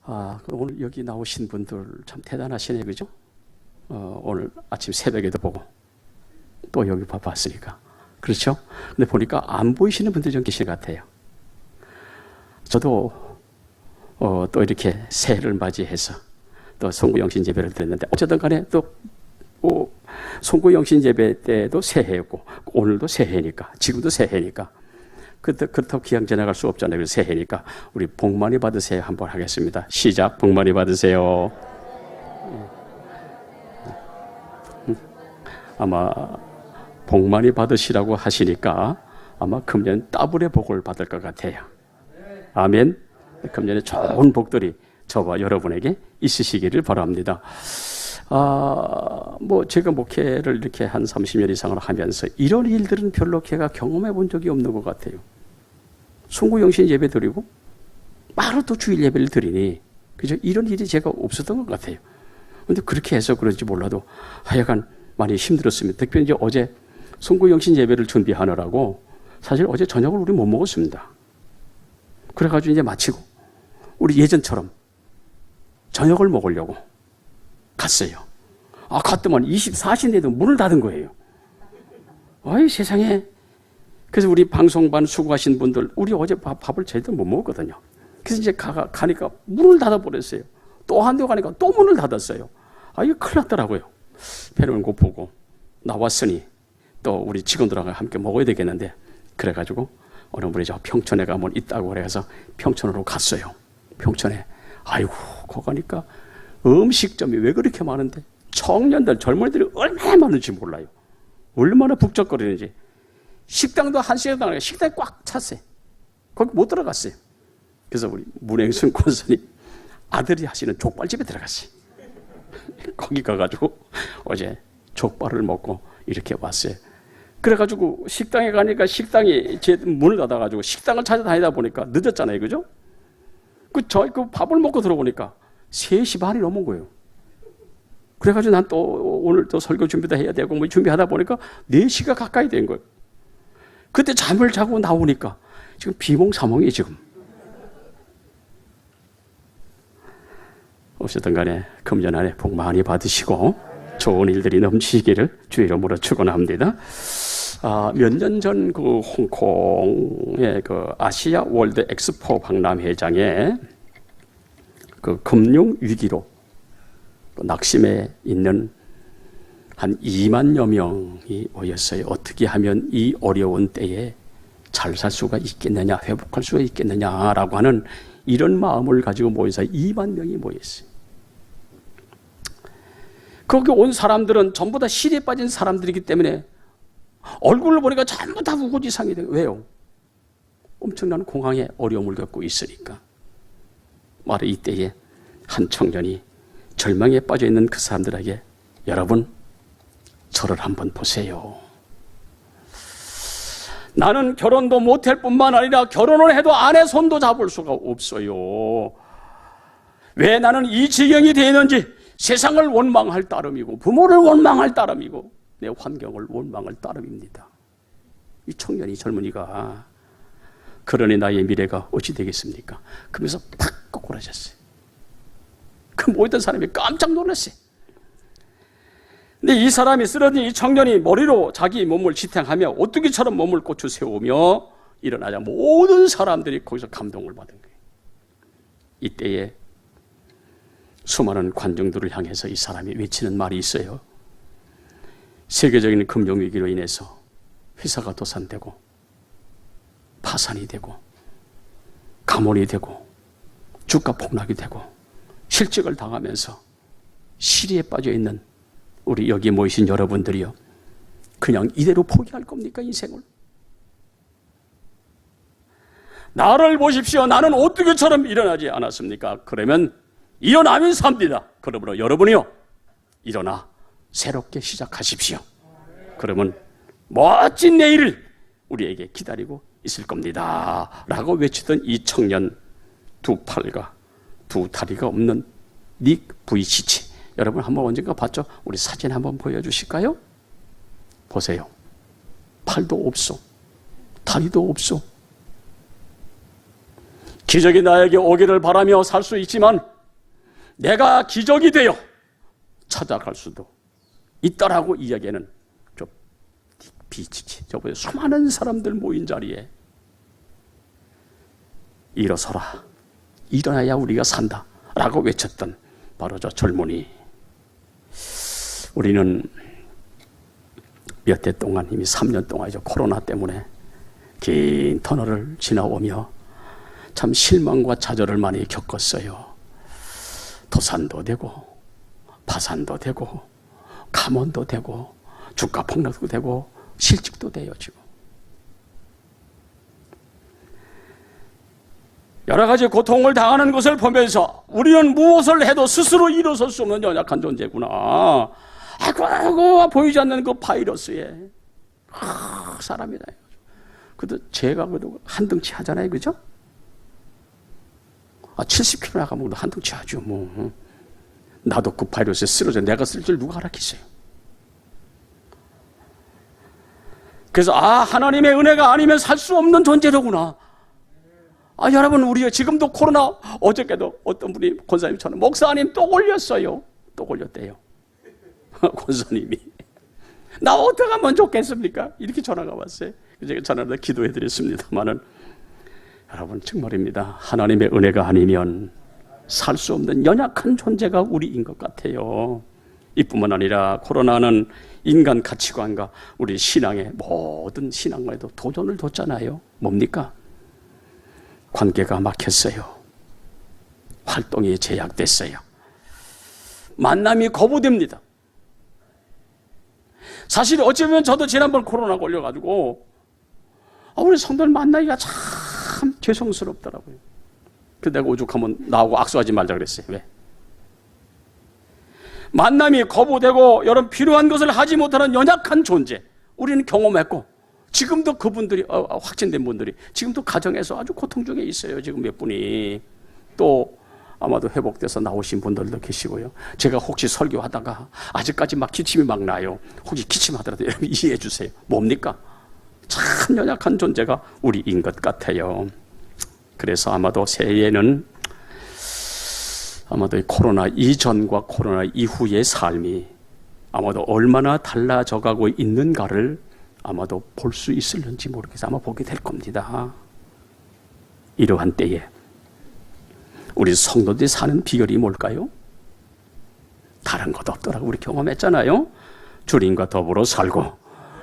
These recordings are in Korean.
오늘 여기 나오신 분들 참 대단하시네, 그죠? 오늘 아침 새벽에도 보고 또 여기 봤으니까. 그렇죠? 근데 보니까 안 보이시는 분들이 좀 계신 것 같아요. 저도 또 이렇게 새해를 맞이해서 또 송구영신 예배를 드렸는데, 어쨌든 간에 또 송구영신 예배 때도 새해였고 오늘도 새해니까, 지금도 새해니까 그렇다고 그냥 지나갈 수 없잖아요. 그래서 새해니까 우리 복 많이 받으세요 한번 하겠습니다. 시작. 복 많이 받으세요. 아마 복 많이 받으시라고 하시니까 아마 금년 더블의 복을 받을 것 같아요. 아멘. 금년에 좋은 복들이 저와 여러분에게 있으시기를 바랍니다. 제가 목회를 이렇게 한 30년 이상을 하면서 이런 일들은 별로 제가 경험해 본 적이 없는 것 같아요. 송구영신 예배 드리고 바로 또 주일 예배를 드리니, 그죠? 이런 일이 제가 없었던 것 같아요. 근데 그렇게 해서 그런지 몰라도 하여간 많이 힘들었습니다. 특별히 이제 어제 송구영신 예배를 준비하느라고 사실 어제 저녁을 우리 못 먹었습니다. 그래가지고 이제 마치고 우리 예전처럼 저녁을 먹으려고 갔어요. 갔더만 24시인데도 문을 닫은 거예요. 아이 세상에. 그래서 우리 방송반 수고하신 분들, 우리 어제 밥을 제대로 못 먹었거든요. 그래서 이제 가니까 문을 닫아버렸어요. 또 한 대 가니까 또 문을 닫았어요. 이거 큰일 났더라고요. 배는 고프고 나왔으니 또 우리 직원들하고 함께 먹어야 되겠는데, 그래가지고 어느 분이 저 평촌에 가면 있다고 그래서 평촌으로 갔어요. 평촌에. 아이고, 거기 가니까 음식점이 왜 그렇게 많은데 청년들, 젊은이들이 얼마나 많은지 몰라요. 얼마나 북적거리는지. 식당도 한 시간 동안 식당이 꽉 찼어요. 거기 못 들어갔어요. 그래서 우리 문행순 권사님 아들이 하시는 족발집에 들어갔어요. 거기 가가지고 어제 족발을 먹고 이렇게 왔어요. 그래가지고 식당에 가니까 식당이 제 문을 닫아가지고 식당을 찾아다니다 보니까 늦었잖아요. 그죠? 그 밥을 먹고 들어보니까 3시 반이 넘은 거예요. 그래가지고 난 또 오늘 또 설교 준비도 해야 되고 뭐 준비하다 보니까 4시가 가까이 된 거예요. 그때 잠을 자고 나오니까 지금 비몽사몽이 지금. 어쨌든 간에 금년 안에 복 많이 받으시고 좋은 일들이 넘치기를 주의 이름으로 축원합니다. 몇 년 전 그 홍콩의 그 아시아 월드 엑스포 박람회장에 그 금융 위기로 낙심해 있는 한 2만여 명이 모였어요. 어떻게 하면 이 어려운 때에 잘 살 수가 있겠느냐, 회복할 수가 있겠느냐라고 하는 이런 마음을 가지고 모여서 2만 명이 모였어요. 거기 온 사람들은 전부 다 실에 빠진 사람들이기 때문에 얼굴을 보니까 전부 다 우고지상이 돼요. 왜요? 엄청난 공황의 어려움을 겪고 있으니까. 바로 이때에 한 청년이 절망에 빠져 있는 그 사람들에게, 여러분 저를 한번 보세요. 나는 결혼도 못할 뿐만 아니라 결혼을 해도 아내 손도 잡을 수가 없어요. 왜 나는 이 지경이 되었는지, 세상을 원망할 따름이고 부모를 원망할 따름이고 내 환경을 원망할 따름입니다. 이 청년이, 젊은이가 그러니 나의 미래가 어찌 되겠습니까? 그러면서 팍 꼬꾸라졌어요. 그 모든 사람이 깜짝 놀랐어요. 근데 이 사람이 쓰러진 이 청년이 머리로 자기 몸을 지탱하며 오뚜기처럼 몸을 고쳐 세우며 일어나자 모든 사람들이 거기서 감동을 받은 거예요. 이때에 수많은 관중들을 향해서 이 사람이 외치는 말이 있어요. 세계적인 금융위기로 인해서 회사가 도산되고 파산이 되고 가몰이 되고 주가 폭락이 되고 실직을 당하면서 시리에 빠져 있는 우리 여기 모이신 여러분들이요, 그냥 이대로 포기할 겁니까, 인생을? 나를 보십시오. 나는 오뚜기처럼 일어나지 않았습니까? 그러면 일어나면 삽니다. 그러므로 여러분이요, 일어나 새롭게 시작하십시오. 그러면 멋진 내일을 우리에게 기다리고 있을 겁니다. 라고 외치던 이 청년, 두 팔과 두 다리가 없는 닉 부이치치. 여러분 한번 언젠가 봤죠? 우리 사진 한번 보여주실까요? 보세요. 팔도 없어. 다리도 없어. 기적이 나에게 오기를 바라며 살 수 있지만 내가 기적이 되어 찾아갈 수도 있다라고 이야기하는 좀 비치지. 저번에 수많은 사람들 모인 자리에 일어서라, 일어나야 우리가 산다 라고 외쳤던 바로 저 젊은이. 우리는 몇 해 동안, 이미 3년 동안이죠, 코로나 때문에 긴 터널을 지나오며 참 실망과 좌절을 많이 겪었어요. 도산도 되고 파산도 되고 감원도 되고 주가 폭락도 되고 실직도 돼요. 지금 여러 가지 고통을 당하는 것을 보면서 우리는 무엇을 해도 스스로 일어설 수 없는 연약한 존재구나. 아이고 보이지 않는 그 바이러스에 사람이다. 그래도 제가 그래도 한 덩치 하잖아요, 그죠? 70kg 나가면 한 덩치 하죠, 뭐. 나도 그 바이러스에 쓰러져 내가 쓸 줄 누가 알았겠어요. 그래서 하나님의 은혜가 아니면 살 수 없는 존재로구나. 여러분, 우리 지금도 코로나, 어저께도 어떤 분이 권사님처럼 목사님 또 걸렸어요. 또 걸렸대요. 권사님이. 나 어떻게 하면 좋겠습니까? 이렇게 전화가 왔어요. 제가 전화로 기도해 드렸습니다만은, 여러분 정말입니다. 하나님의 은혜가 아니면 살 수 없는 연약한 존재가 우리인 것 같아요. 이뿐만 아니라 코로나는 인간 가치관과 우리 신앙의 모든 신앙과에도 도전을 뒀잖아요. 뭡니까? 관계가 막혔어요. 활동이 제약됐어요. 만남이 거부됩니다. 사실 어쩌면 저도 지난번 코로나 걸려가지고 우리 성도를 만나기가 참 죄송스럽더라고요. 그래서 내가 오죽하면 나하고 악수하지 말자 그랬어요. 왜? 만남이 거부되고 여러분 필요한 것을 하지 못하는 연약한 존재, 우리는 경험했고 지금도 그분들이 확진된 분들이 지금도 가정에서 아주 고통 중에 있어요. 지금 몇 분이 또 아마도 회복돼서 나오신 분들도 계시고요. 제가 혹시 설교하다가 아직까지 막 기침이 막 나요. 혹시 기침하더라도 여러분 이해해 주세요. 뭡니까? 참 연약한 존재가 우리인 것 같아요. 그래서 아마도 새해에는 아마도 코로나 이전과 코로나 이후의 삶이 아마도 얼마나 달라져 가고 있는가를 아마도 볼 수 있을는지 모르겠어요. 아마 보게 될 겁니다. 이러한 때에 우리 성도들이 사는 비결이 뭘까요? 다른 것 없더라고. 우리 경험했잖아요. 주님과 더불어 살고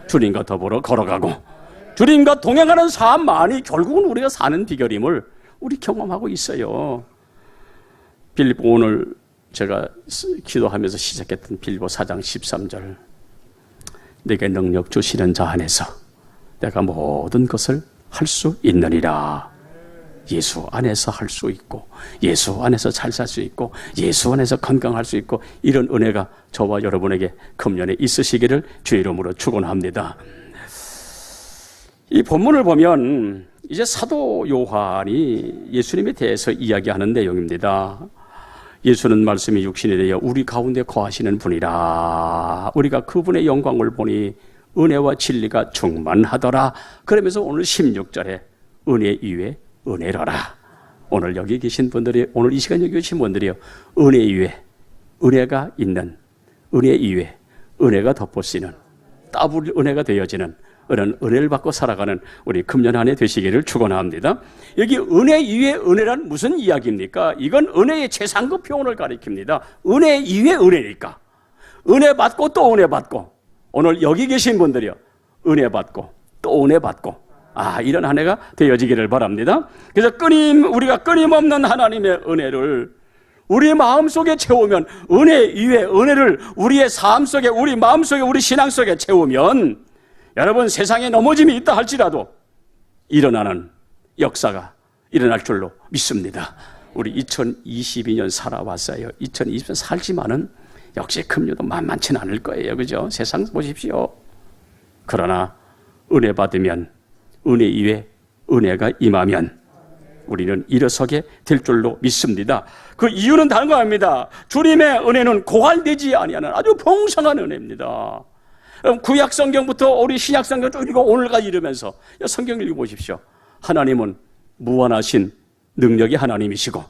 주님과 더불어 걸어가고 주님과 동행하는 삶만이 결국은 우리가 사는 비결임을 우리 경험하고 있어요. 빌립보, 오늘 제가 기도하면서 시작했던 빌립보 4장 13절, 내게 능력 주시는 자 안에서 내가 모든 것을 할 수 있느니라. 예수 안에서 할 수 있고 예수 안에서 잘 살 수 있고 예수 안에서 건강할 수 있고 이런 은혜가 저와 여러분에게 금년에 있으시기를 주의 이름으로 축원합니다. 이 본문을 보면 이제 사도 요한이 예수님에 대해서 이야기하는 내용입니다. 예수는 말씀이 육신이 되어 우리 가운데 거하시는 분이라. 우리가 그분의 영광을 보니 은혜와 진리가 충만하더라. 그러면서 오늘 16절에 은혜 위에 은혜로라. 오늘 여기 계신 분들이, 오늘 이 시간 여기 계신 분들이요, 은혜 위에 은혜가 있는, 은혜 위에 은혜가 덮어쓰는, 더블 은혜가 되어지는 그런 은혜를 받고 살아가는 우리 금년 한 해 되시기를 축원합니다. 여기 은혜 위에 은혜란 무슨 이야기입니까? 이건 은혜의 최상급 표현을 가리킵니다. 은혜 위에 은혜니까 은혜 받고 또 은혜 받고, 오늘 여기 계신 분들이요, 은혜 받고 또 은혜 받고, 이런 한 해가 되어지기를 바랍니다. 그래서 우리가 끊임없는 하나님의 은혜를 우리 마음속에 채우면, 은혜 위에 은혜를 우리의 삶 속에, 우리 마음 속에, 우리 신앙 속에 채우면, 여러분 세상에 넘어짐이 있다 할지라도 일어나는 역사가 일어날 줄로 믿습니다. 우리 2022년 살아왔어요. 2020년 살지만은 역시 금년도 만만치는 않을 거예요. 그죠? 세상 보십시오. 그러나 은혜 받으면, 은혜 위에 은혜가 임하면 우리는 일어서게 될 줄로 믿습니다. 그 이유는 다른 거 아닙니다. 주님의 은혜는 고갈되지 아니하는 아주 풍성한 은혜입니다. 구약 성경부터 우리 신약 성경 쭉 읽고 오늘까지 이르면서 성경 읽어보십시오. 하나님은 무한하신 능력의 하나님이시고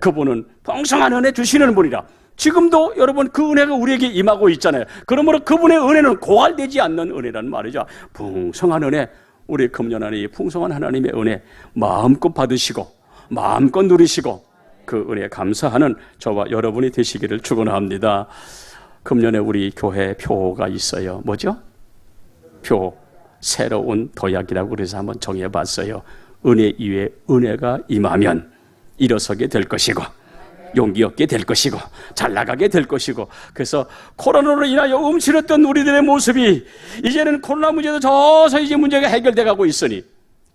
그분은 풍성한 은혜 주시는 분이라. 지금도 여러분 그 은혜가 우리에게 임하고 있잖아요. 그러므로 그분의 은혜는 고갈되지 않는 은혜란 말이죠. 풍성한 은혜, 우리 금년 안에 이 풍성한 하나님의 은혜 마음껏 받으시고 마음껏 누리시고 그 은혜에 감사하는 저와 여러분이 되시기를 축원합니다. 금년에 우리 교회 표가 있어요. 뭐죠? 표, 새로운 도약이라고 그래서 한번 정해봤어요. 은혜 위에 은혜가 임하면 일어서게 될 것이고 용기 얻게 될 것이고 잘 나가게 될 것이고, 그래서 코로나로 인하여 움츠렸던 우리들의 모습이 이제는 코로나 문제도 서서히 문제가 해결돼 가고 있으니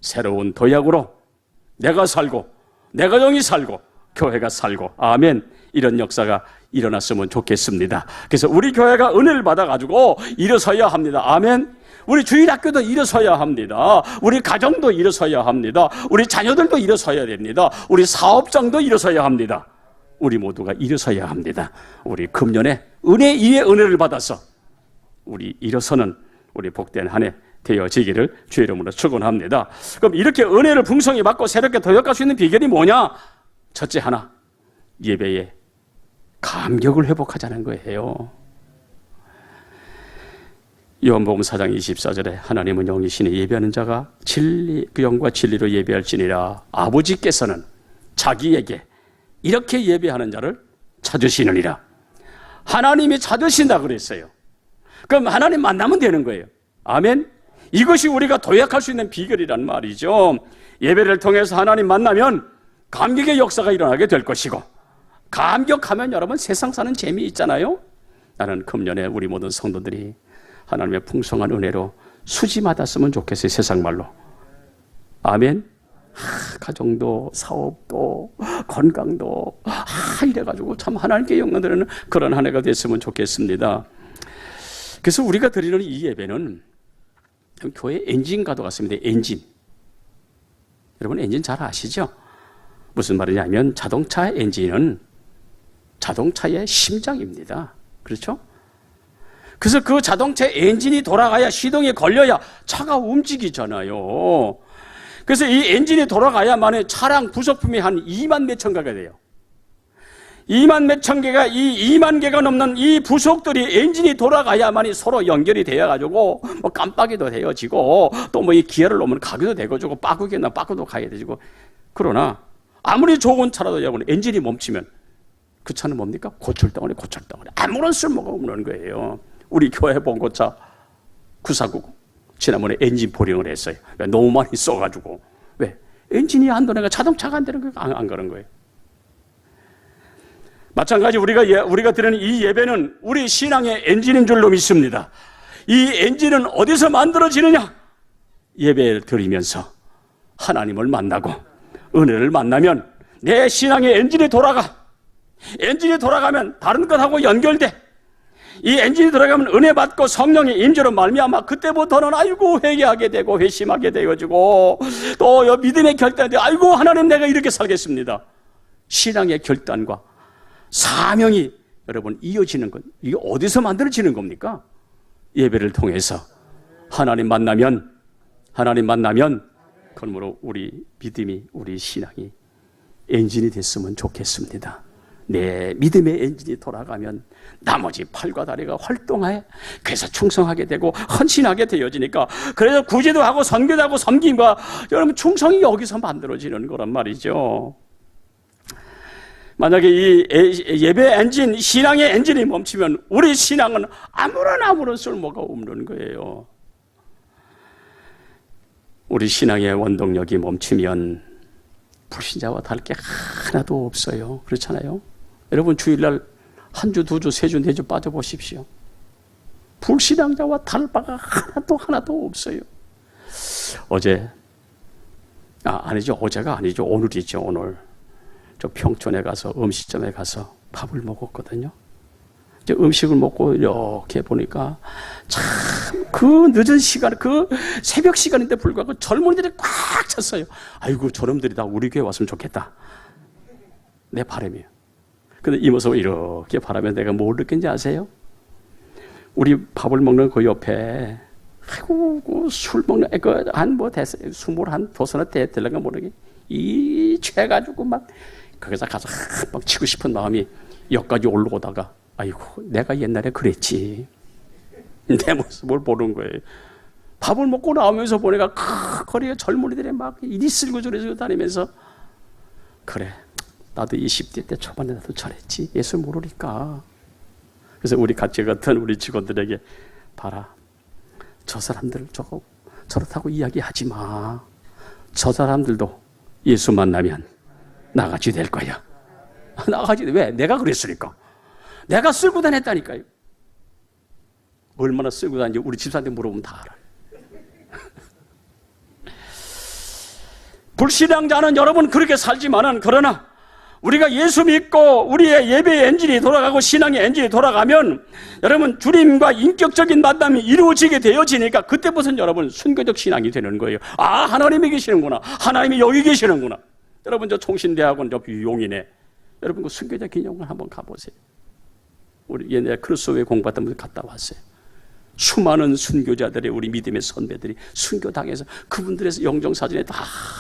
새로운 도약으로 내가 살고 내 가정이 살고 교회가 살고, 아멘, 이런 역사가 일어났으면 좋겠습니다. 그래서 우리 교회가 은혜를 받아가지고 일어서야 합니다. 아멘. 우리 주일학교도 일어서야 합니다. 우리 가정도 일어서야 합니다. 우리 자녀들도 일어서야 됩니다. 우리 사업장도 일어서야 합니다. 우리 모두가 일어서야 합니다. 우리 금년에 은혜 위에 은혜를 받아서 우리 일어서는 우리 복된 한 해 되어지기를 주의 이름으로 축원합니다. 그럼 이렇게 은혜를 풍성히 받고 새롭게 도약할 수 있는 비결이 뭐냐? 첫째 하나, 예배에 감격을 회복하자는 거예요. 요한복음 4장 24절에 하나님은 영이시니 예배하는 자가 그 영과 진리로 예배할지니라. 아버지께서는 자기에게 이렇게 예배하는 자를 찾으시느니라. 하나님이 찾으신다 그랬어요. 그럼 하나님 만나면 되는 거예요. 아멘. 이것이 우리가 도약할 수 있는 비결이란 말이죠. 예배를 통해서 하나님 만나면 감격의 역사가 일어나게 될 것이고, 감격하면 여러분 세상 사는 재미 있잖아요. 나는 금년에 우리 모든 성도들이 하나님의 풍성한 은혜로 수지 받았으면 좋겠어요. 세상 말로. 아멘. 가정도 사업도 건강도 이래가지고 참 하나님께 영광 드리는 그런 한 해가 됐으면 좋겠습니다. 그래서 우리가 드리는 이 예배는 교회 엔진과도 같습니다. 엔진. 여러분 엔진 잘 아시죠? 무슨 말이냐면 자동차 엔진은 자동차의 심장입니다. 그렇죠? 그래서 그 자동차 엔진이 돌아가야, 시동이 걸려야 차가 움직이잖아요. 그래서 이 엔진이 돌아가야만 차량 부속품이 한 2만 몇천 개가 돼요. 2만 몇천 개가, 이 2만 개가 넘는 이 부속들이 엔진이 돌아가야만이 서로 연결이 되어가지고 뭐 깜빡이도 되어지고 또 뭐 이 기어를 놓으면 가기도 되어지고 빠꾸기나 빠꾸도 가야 되고. 그러나 아무리 좋은 차라도 여러분 엔진이 멈추면 그 차는 뭡니까? 고철덩어리. 아무런 쓸모가 없는 거예요. 우리 교회 봉고차 9490 지난번에 엔진 보링을 했어요. 너무 많이 써가지고. 왜? 엔진이 안 도니까 자동차가 안 되는 거예요. 안 그런 거예요. 마찬가지 우리가 드리는 이 예배는 우리 신앙의 엔진인 줄로 믿습니다. 이 엔진은 어디서 만들어지느냐? 예배를 드리면서 하나님을 만나고 은혜를 만나면 내 신앙의 엔진이 돌아가. 엔진이 돌아가면 다른 것하고 연결돼. 이 엔진이 들어가면 은혜 받고 성령의 임재로 말미암아 그때부터는 아이고 회개하게 되고 회심하게 되어지고 또 믿음의 결단이 아이고 하나님 내가 이렇게 살겠습니다. 신앙의 결단과 사명이 여러분 이어지는 것, 이게 어디서 만들어지는 겁니까? 예배를 통해서 하나님 만나면 그러므로 우리 믿음이, 우리 신앙이 엔진이 됐으면 좋겠습니다. 내 믿음의 엔진이 돌아가면 나머지 팔과 다리가 활동해. 그래서 충성하게 되고 헌신하게 되어지니까, 그래서 구제도 하고 선교도 하고 섬김과 여러분 충성이 여기서 만들어지는 거란 말이죠. 만약에 이 예배 엔진, 신앙의 엔진이 멈추면 우리 신앙은 아무런 쓸모가 없는 거예요. 우리 신앙의 원동력이 멈추면 불신자와 다를 게 하나도 없어요. 그렇잖아요? 여러분 주일날 한 주, 두 주, 세 주, 네 주 빠져보십시오. 불신앙자와 다를 바가 하나도 없어요. 어제가 아니죠. 오늘이죠. 오늘 저 평촌에 가서 음식점에 가서 밥을 먹었거든요. 이제 음식을 먹고 이렇게 보니까 참 그 늦은 시간, 그 새벽 시간인데 불구하고 젊은이들이 꽉 찼어요. 아이고 저놈들이 다 우리 교회 왔으면 좋겠다. 내 바람이에요. 근데 이 모습을 이렇게 바라면 내가 뭘 느낀지 아세요? 우리 밥을 먹는 그 옆에 아이고 술 먹는 한 뭐 됐어요. 22대 될런가 모르게 이 취해가지고 막 거기서 가서 한 방 치고 싶은 마음이 여기까지 올라오다가 아이고 내가 옛날에 그랬지. 내 모습을 보는 거예요. 밥을 먹고 나오면서 보니까 거리에 젊은이들이 막 이리 쓸고 저리 쓸고 다니면서 그래 나도 20대 때 초반에 나도 저랬지. 예수 모르니까. 그래서 우리 같이 같은 우리 직원들에게 봐라. 저 사람들 저거 저렇다고 이야기하지 마. 저 사람들도 예수 만나면 나같이 될 거야. 나같이 왜? 내가 그랬으니까. 내가 쓸고 다녔다니까요. 얼마나 쓸고 다니는지 우리 집사한테 물어보면 다 알아요. 불신앙자는 여러분 그렇게 살지만은 그러나 우리가 예수 믿고 우리의 예배의 엔진이 돌아가고 신앙의 엔진이 돌아가면 여러분 주님과 인격적인 만남이 이루어지게 되어지니까 그때부터는 여러분 순교적 신앙이 되는 거예요. 아 하나님이 계시는구나. 하나님이 여기 계시는구나. 여러분 저 총신대학원 저 용인에 여러분 그 순교자 기념관 한번 가보세요. 우리 옛날에 크루소에 공부했던 분 갔다 왔어요. 수많은 순교자들이 우리 믿음의 선배들이 순교당해서 그분들의 영정사진에 다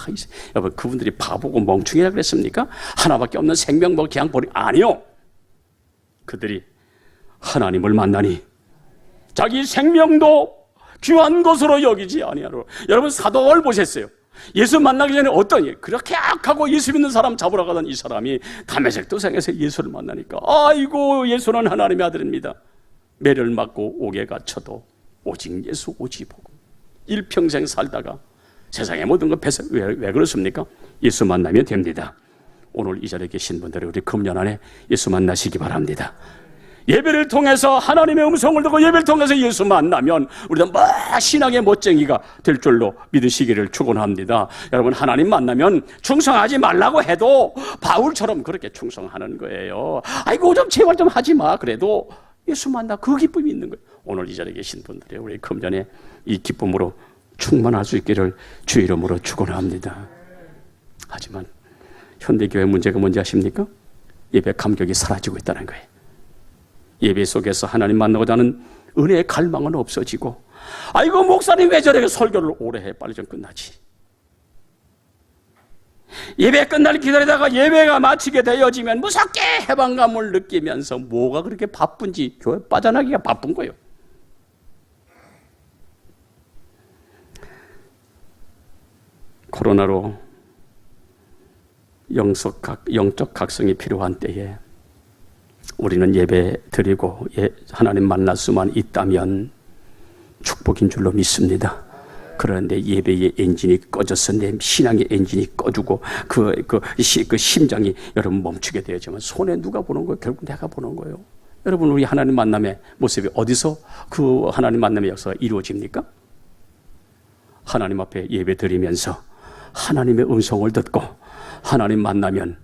있어요. 여러분 그분들이 바보고 멍충이라 그랬습니까? 하나밖에 없는 생명 뭐 그냥 버리 아니요. 그들이 하나님을 만나니 자기 생명도 귀한 것으로 여기지 아니하로. 여러분 사도를 보셨어요. 예수 만나기 전에 어떤 일 그렇게 악하고 예수 믿는 사람 잡으러 가던 이 사람이 다메섹 도상에서 예수를 만나니까 아이고 예수는 하나님의 아들입니다. 매를 맞고 옥에 갇혀도 오직 예수 오지 보고 일평생 살다가 세상의 모든 것 뺏어 왜 그렇습니까? 예수 만나면 됩니다. 오늘 이 자리에 계신 분들이 우리 금년 안에 예수 만나시기 바랍니다. 예배를 통해서 하나님의 음성을 듣고 예배를 통해서 예수 만나면 우리도 신앙의 멋쟁이가 될 줄로 믿으시기를 축원합니다. 여러분 하나님 만나면 충성하지 말라고 해도 바울처럼 그렇게 충성하는 거예요. 아이고 좀 제발 좀 하지 마. 그래도 예수 만나 그 기쁨이 있는 거예요. 오늘 이 자리에 계신 분들이 우리 금년에 이 기쁨으로 충만할 수 있기를 주 이름으로 축원합니다. 하지만 현대교회 문제가 뭔지 아십니까? 예배 감격이 사라지고 있다는 거예요. 예배 속에서 하나님 만나고자 하는 은혜의 갈망은 없어지고 아이고 목사님 왜 저렇게 설교를 오래 해. 빨리 좀 끝나지. 예배 끝날 기다리다가 예배가 마치게 되어지면 무섭게 해방감을 느끼면서 뭐가 그렇게 바쁜지 교회 빠져나기가 바쁜 거예요. 코로나로 영적 각성이 필요한 때에 우리는 예배 드리고 하나님 만날 수만 있다면 축복인 줄로 믿습니다. 그런데 예배의 엔진이 꺼져서 내 신앙의 엔진이 꺼지고 그 심장이 여러분 멈추게 되었지만 손에 누가 보는 거예요? 결국 내가 보는 거예요. 여러분 우리 하나님 만남의 모습이 어디서 그 하나님 만남의 역사가 이루어집니까? 하나님 앞에 예배 드리면서 하나님의 음성을 듣고 하나님 만나면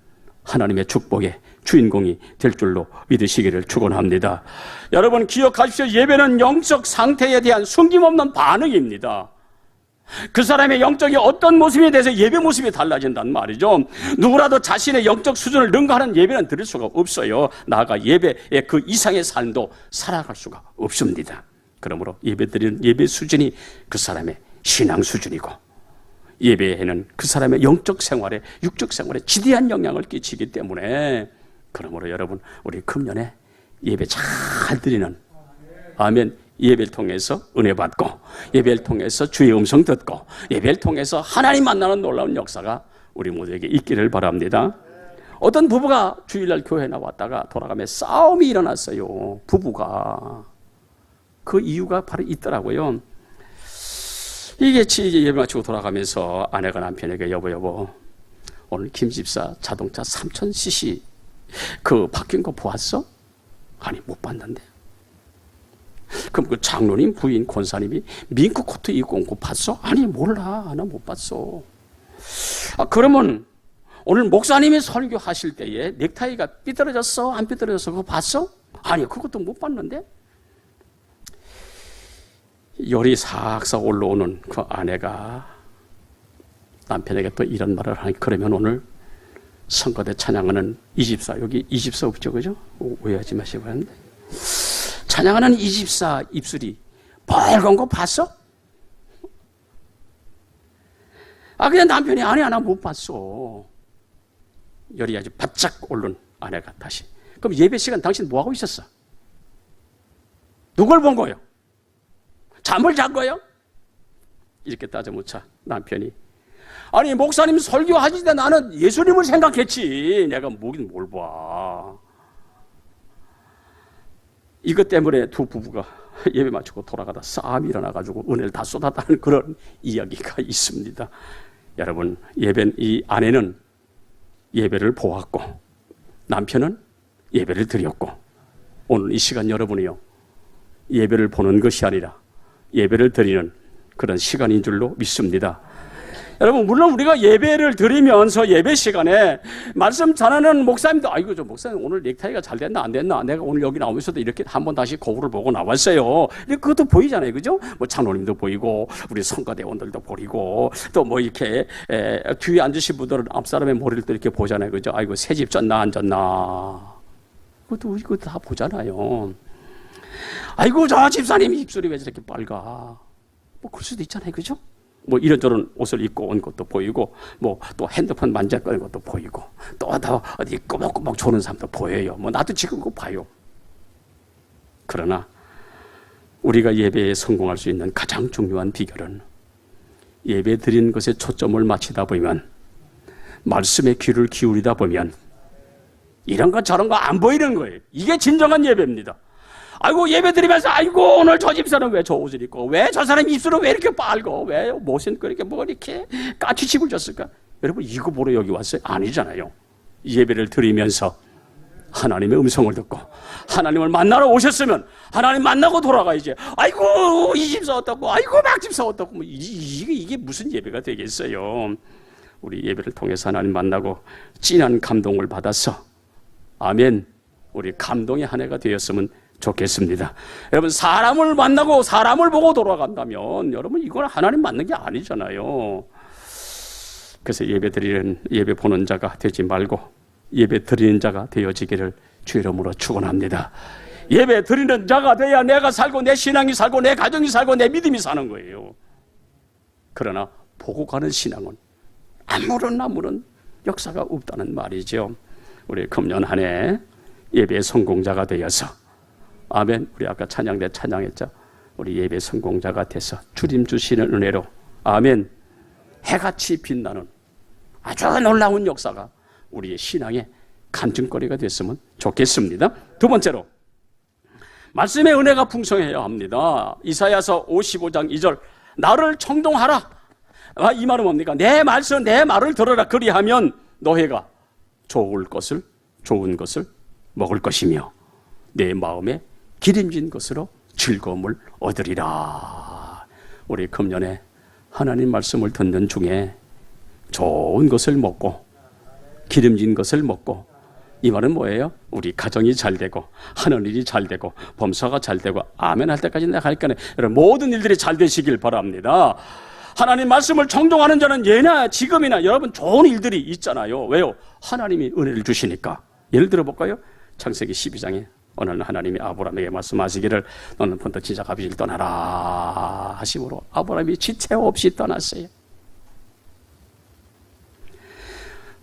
하나님의 축복의 주인공이 될 줄로 믿으시기를 축원합니다. 여러분 기억하십시오. 예배는 영적 상태에 대한 숨김없는 반응입니다. 그 사람의 영적이 어떤 모습에 대해서 예배 모습이 달라진단 말이죠. 누구라도 자신의 영적 수준을 능가하는 예배는 드릴 수가 없어요. 나아가 예배의 그 이상의 삶도 살아갈 수가 없습니다. 그러므로 예배 드리는 예배 수준이 그 사람의 신앙 수준이고 예배에는 그 사람의 영적 생활에 육적 생활에 지대한 영향을 끼치기 때문에 그러므로 여러분 우리 금년에 예배 잘 드리는 아멘 예배를 통해서 은혜 받고 예배를 통해서 주의 음성 듣고 예배를 통해서 하나님 만나는 놀라운 역사가 우리 모두에게 있기를 바랍니다. 어떤 부부가 주일날 교회에 나왔다가 돌아가며 싸움이 일어났어요. 부부가. 그 이유가 바로 있더라고요. 이게 예배 마치고 돌아가면서 아내가 남편에게 여보 오늘 김 집사 자동차 3000cc 그 바뀐 거 보았어? 아니 못 봤는데. 그럼 그 장로님 부인 권사님이 밍크 코트 입고 온 거 봤어? 아니 몰라 나 못 봤어. 그러면 오늘 목사님이 설교하실 때에 넥타이가 삐뚤어졌어? 안 삐뚤어졌어? 그거 봤어? 아니 그것도 못 봤는데. 열이 싹싹 올라오는 그 아내가 남편에게 또 이런 말을 하니 그러면 오늘 성가대 찬양하는 이집사 여기 이집사 없죠 그죠? 오해하지 마시고 하는데 찬양하는 이집사 입술이 빨간 거 봤어? 그냥 남편이 아니야 나 못 봤어. 열이 아주 바짝 오른 아내가 다시. 그럼 예배 시간 당신 뭐 하고 있었어? 누굴 본 거예요? 잠을 잔 거예요? 이렇게 따져묻자 남편이, 아니 목사님 설교하실 때 나는 예수님을 생각했지 내가 뭐긴 뭘 봐. 이것 때문에 두 부부가 예배 마치고 돌아가다 싸움이 일어나가지고 은혜를 다 쏟았다는 그런 이야기가 있습니다. 여러분, 이 아내는 예배를 보았고 남편은 예배를 드렸고, 오늘 이 시간 여러분이요, 예배를 보는 것이 아니라 예배를 드리는 그런 시간인 줄로 믿습니다. 여러분, 물론 우리가 예배를 드리면서 예배 시간에 말씀 전하는 목사님도, 아이고 저 목사님 오늘 넥타이가 잘 됐나 안 됐나, 내가 오늘 여기 나오면서도 이렇게 한번 다시 거울을 보고 나왔어요. 그것도 보이잖아요, 그죠? 뭐 장로님도 보이고 우리 성가대원들도 보이고 또 뭐 이렇게 뒤에 앉으신 분들은 앞사람의 머리를 또 이렇게 보잖아요, 그죠? 아이고 새집 졌나 안 졌나, 그것도 이거 다 보잖아요. 아이고 저 집사님 입술이 왜 저렇게 빨가, 뭐 그럴 수도 있잖아요, 그죠? 뭐 이런저런 옷을 입고 온 것도 보이고, 뭐 또 핸드폰 만져거리는 것도 보이고, 또 어디 꼬박꼬박 조는 사람도 보여요. 뭐 나도 지금 그거 봐요. 그러나 우리가 예배에 성공할 수 있는 가장 중요한 비결은 예배 드리는 것에 초점을 맞추다 보면, 말씀에 귀를 기울이다 보면 이런 거 저런 거 안 보이는 거예요. 이게 진정한 예배입니다. 아이고 예배 드리면서 아이고 오늘 저 집사는 왜 저 옷을 입고, 왜 저 사람 입술은 왜 이렇게 빨고, 왜 못은 이렇게 뭐 이렇게 까치집을 줬을까? 여러분 이거 보러 여기 왔어요? 아니잖아요. 예배를 드리면서 하나님의 음성을 듣고 하나님을 만나러 오셨으면 하나님 만나고 돌아가야지. 아이고 이 집사 어떻고, 아이고 막 집사 어떻고, 뭐 이게 무슨 예배가 되겠어요. 우리 예배를 통해서 하나님 만나고 진한 감동을 받아서, 아멘, 우리 감동의 한 해가 되었으면 좋겠습니다. 여러분, 사람을 만나고 사람을 보고 돌아간다면 여러분 이건 하나님 만난 게 아니잖아요. 그래서 예배 보는 자가 되지 말고 예배 드리는 자가 되어지기를 주의 이름으로 축원합니다. 예배 드리는 자가 돼야 내가 살고 내 신앙이 살고 내 가정이 살고 내 믿음이 사는 거예요. 그러나 보고 가는 신앙은 아무런 역사가 없다는 말이죠. 우리 금년 한 해 예배 성공자가 되어서, 아멘, 우리 아까 찬양 때 찬양했죠. 우리 예배 성공자가 돼서 주님 주시는 은혜로, 아멘, 해같이 빛나는 아주 놀라운 역사가 우리의 신앙의 간증거리가 됐으면 좋겠습니다. 두 번째로, 말씀의 은혜가 풍성해야 합니다. 이사야서 55장 2절, 나를 청동하라. 이 말은 뭡니까? 내 말을 들어라. 그리하면 너희가 좋은 것을 먹을 것이며 내 마음에 기름진 것으로 즐거움을 얻으리라. 우리 금년에 하나님 말씀을 듣는 중에 좋은 것을 먹고 기름진 것을 먹고, 이 말은 뭐예요? 우리 가정이 잘 되고 하는 일이 잘 되고 범사가 잘 되고 아멘 할 때까지 내가 할 거네. 여러분 모든 일들이 잘 되시길 바랍니다. 하나님 말씀을 청종하는 자는 예나 지금이나 여러분 좋은 일들이 있잖아요. 왜요? 하나님이 은혜를 주시니까. 예를 들어 볼까요? 창세기 12장에 어느 날 하나님이 아브라함에게 말씀하시기를 너는 본토 지작 아비를 떠나라 하심으로 아브라함이 지체 없이 떠났어요.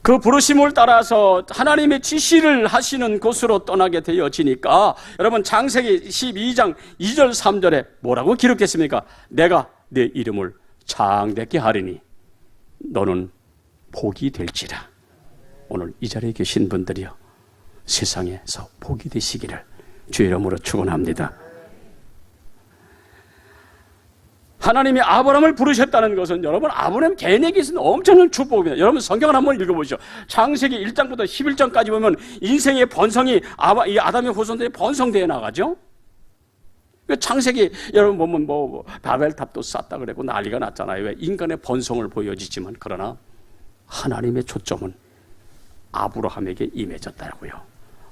그 부르심을 따라서 하나님의 지시를 하시는 곳으로 떠나게 되어지니까, 여러분 창세기 12장 2절 3절에 뭐라고 기록했습니까? 내가 내 이름을 장대케 하리니 너는 복이 될지라. 오늘 이 자리에 계신 분들이요, 세상에서 복이 되시기를 주의 이름으로 축원합니다. 하나님이 아브라함을 부르셨다는 것은 여러분 아브라함 개인에게 있어서 엄청난 축복입니다. 여러분 성경을 한번 읽어보시죠. 창세기 1장부터 11장까지 보면 인생의 번성이 이 아담의 후손들이 번성되어 나가죠. 창세기 여러분 보면 뭐 바벨탑도 쌓다 그랬고 난리가 났잖아요. 왜? 인간의 번성을 보여주지만, 그러나 하나님의 초점은 아브라함에게 임해졌다고요.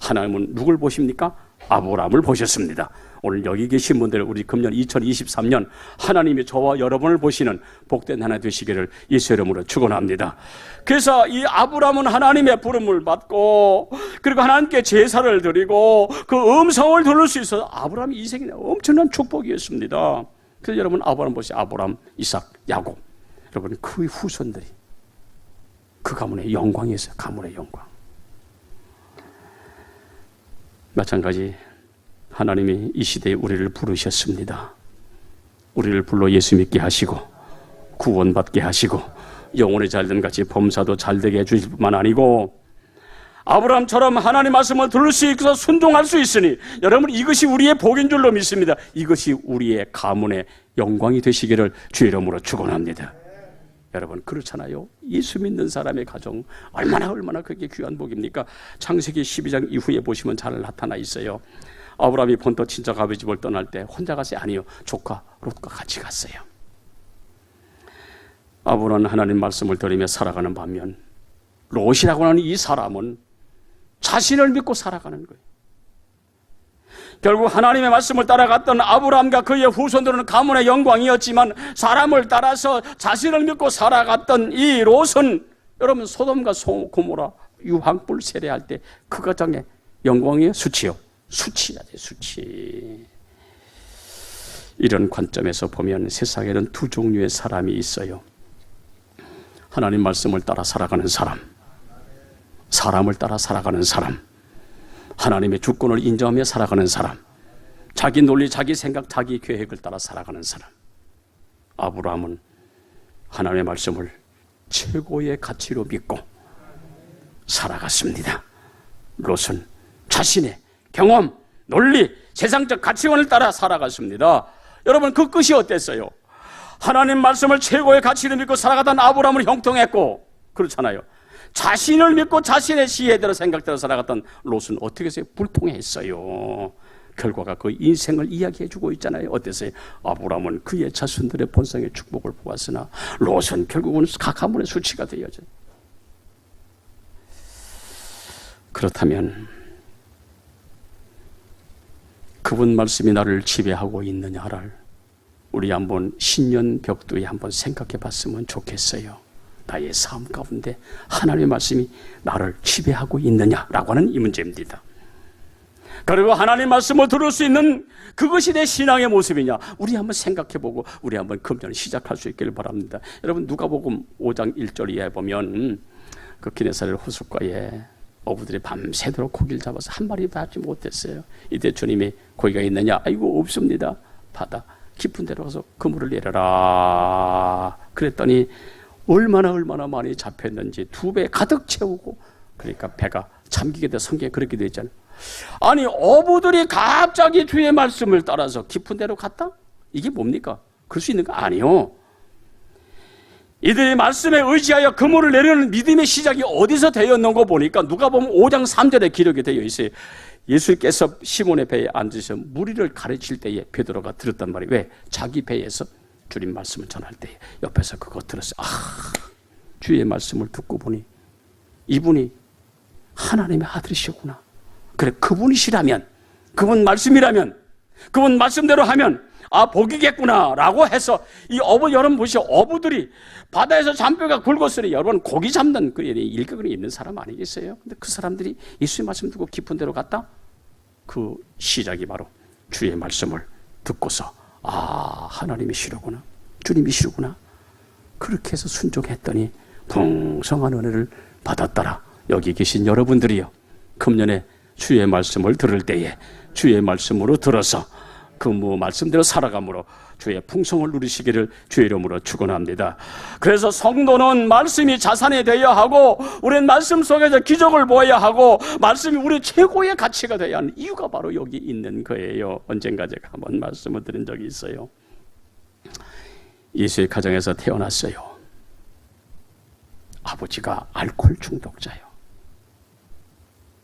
하나님은 누굴 보십니까? 아브라함을 보셨습니다. 오늘 여기 계신 분들, 우리 금년 2023년 하나님이 저와 여러분을 보시는 복된 하나 되시기를 예수 이름으로 축원합니다. 그래서 이 아브라함은 하나님의 부름을 받고 그리고 하나님께 제사를 드리고 그 음성을 들을 수 있어서 아브라함 인생이 엄청난 축복이었습니다. 그래서 여러분 아브라함 보세요. 아브라함, 이삭, 야곱, 여러분 그 후손들이 그 가문의 영광이 있어요. 가문의 영광. 마찬가지 하나님이 이 시대에 우리를 부르셨습니다. 우리를 불러 예수 믿게 하시고 구원받게 하시고 영혼이 잘된 같이 범사도 잘되게 해주실 뿐만 아니고 아브라함처럼 하나님 말씀을 들을 수 있어서 순종할 수 있으니 여러분 이것이 우리의 복인 줄로 믿습니다. 이것이 우리의 가문의 영광이 되시기를 주의 이름으로 축원합니다. 여러분 그렇잖아요. 예수 믿는 사람의 가정 얼마나 그게 귀한 복입니까? 창세기 12장 이후에 보시면 잘 나타나 있어요. 아브라함이 본토 친척 아버지 집을 떠날 때 혼자 갔어요? 아니요. 조카 롯과 같이 갔어요. 아브라함은 하나님 말씀을 들으며 살아가는 반면 롯이라고 하는 이 사람은 자신을 믿고 살아가는 거예요. 결국 하나님의 말씀을 따라갔던 아브라함과 그의 후손들은 가문의 영광이었지만 사람을 따라서 자신을 믿고 살아갔던 이 롯은 여러분 소돔과 고모라 유황불 세례할 때 그 가정의 영광이에요? 수치요? 수치야지 수치. 이런 관점에서 보면 세상에는 두 종류의 사람이 있어요. 하나님 말씀을 따라 살아가는 사람, 사람을 따라 살아가는 사람, 하나님의 주권을 인정하며 살아가는 사람, 자기 논리, 자기 생각, 자기 계획을 따라 살아가는 사람. 아브라함은 하나님의 말씀을 최고의 가치로 믿고 살아갔습니다. 롯은 자신의 경험, 논리, 세상적 가치관을 따라 살아갔습니다. 여러분 그 끝이 어땠어요? 하나님 말씀을 최고의 가치로 믿고 살아가던 아브라함을 형통했고 그렇잖아요. 자신을 믿고 자신의 지혜대로 생각대로 살아갔던 롯은 어떻게 해서 불통했어요. 결과가 그 인생을 이야기해주고 있잖아요. 어땠어요? 아브라함은 그의 자손들의 본성의 축복을 보았으나 롯은 결국은 가문의 수치가 되어져요. 그렇다면 그분 말씀이 나를 지배하고 있느냐를 우리 한번 신년 벽두에 한번 생각해 봤으면 좋겠어요. 나의 삶 가운데 하나님의 말씀이 나를 지배하고 있느냐라고 하는 이 문제입니다. 그리고 하나님 말씀을 들을 수 있는 그것이 내 신앙의 모습이냐 우리 한번 생각해보고 우리 한번 금년을 시작할 수 있기를 바랍니다. 여러분 누가복음 5장 1절 이하에 보면 그 기네사렛 호숫가에 어부들이 밤새도록 고기를 잡아서 한 마리 받지 못했어요. 이때 주님이 고기가 있느냐? 아이고 없습니다. 바다 깊은 데로 가서 그물을 내려라. 그랬더니 얼마나 많이 잡혔는지 2배 가득 채우고 그러니까 배가 잠기게 돼. 성경에 그렇게 되어 있잖아요. 아니 어부들이 갑자기 주의 말씀을 따라서 깊은 데로 갔다? 이게 뭡니까? 그럴 수 있는 거 아니요. 이들이 말씀에 의지하여 그물을 내려는 믿음의 시작이 어디서 되었는가 보니까 누가 보면 5장 3절에 기록이 되어 있어요. 예수께서 시몬의 배에 앉으셔 무리를 가르칠 때에 베드로가 들었단 말이에요. 왜? 자기 배에서 주님 말씀을 전할 때 옆에서 그거 들었어요. 주의 말씀을 듣고 보니 이분이 하나님의 아들이시구나. 그래 그분이시라면 그분 말씀이라면 그분 말씀대로 하면 복이겠구나 라고 해서 이 여러분 보시오. 어부들이 바다에서 잔뼈가 굵었으니 여러분 고기 잡는 그 일격에 있는 사람 아니겠어요? 근데 그 사람들이 예수의 말씀 듣고 깊은 데로 갔다? 그 시작이 바로 주의 말씀을 듣고서 하나님이시로구나 주님이시로구나 그렇게 해서 순종했더니 풍성한 은혜를 받았더라. 여기 계신 여러분들이요 금년에 주의 말씀을 들을 때에 주의 말씀으로 들어서 그 말씀대로 살아감으로 주의 풍성을 누리시기를 주의 이름으로 축원합니다. 그래서 성도는 말씀이 자산이 되어야 하고 우리는 말씀 속에서 기적을 보아야 하고 말씀이 우리 최고의 가치가 되어야 하는 이유가 바로 여기 있는 거예요. 언젠가 제가 한번 말씀을 드린 적이 있어요. 예수의 가정에서 태어났어요. 아버지가 알코올 중독자예요.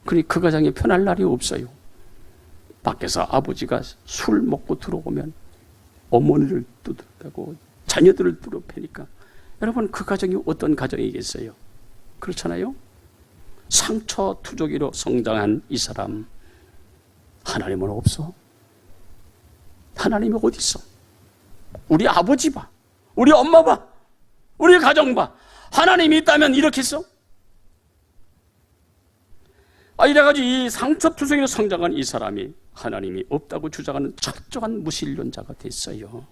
그러니 그 가정이 편할 날이 없어요. 밖에서 아버지가 술 먹고 들어오면 어머니를 두드리고 자녀들을 두드려패니까 여러분 그 가정이 어떤 가정이겠어요? 그렇잖아요? 상처 투족이로 성장한 이 사람 하나님은 없어? 하나님이 어디 있어? 우리 아버지 봐, 우리 엄마 봐, 우리 가정 봐. 하나님이 있다면 이렇게 했어? 이래가지고 이 상처투성이로 성장한 이 사람이 하나님이 없다고 주장하는 철저한 무신론자가 됐어요.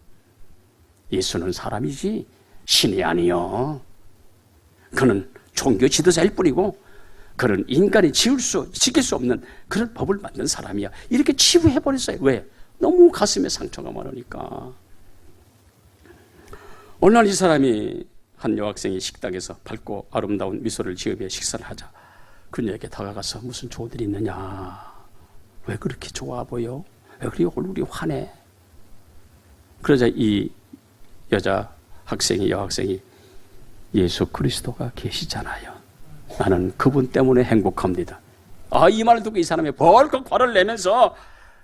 예수는 사람이지 신이 아니요. 그는 종교 지도자일 뿐이고 그런 인간이 지킬 수 없는 그런 법을 만든 사람이야. 이렇게 치부해버렸어요. 왜? 너무 가슴에 상처가 많으니까. 어느 날 이 사람이, 한 여학생이 식탁에서 밝고 아름다운 미소를 지으며 식사를 하자 그녀에게 다가가서 무슨 좋은 일이 있느냐, 왜 그렇게 좋아 보여, 왜 그리 얼굴이 환해. 그러자 이 여학생이 예수 그리스도가 계시잖아요. 나는 그분 때문에 행복합니다. 이 말을 듣고 이 사람이 벌컥 화를 내면서,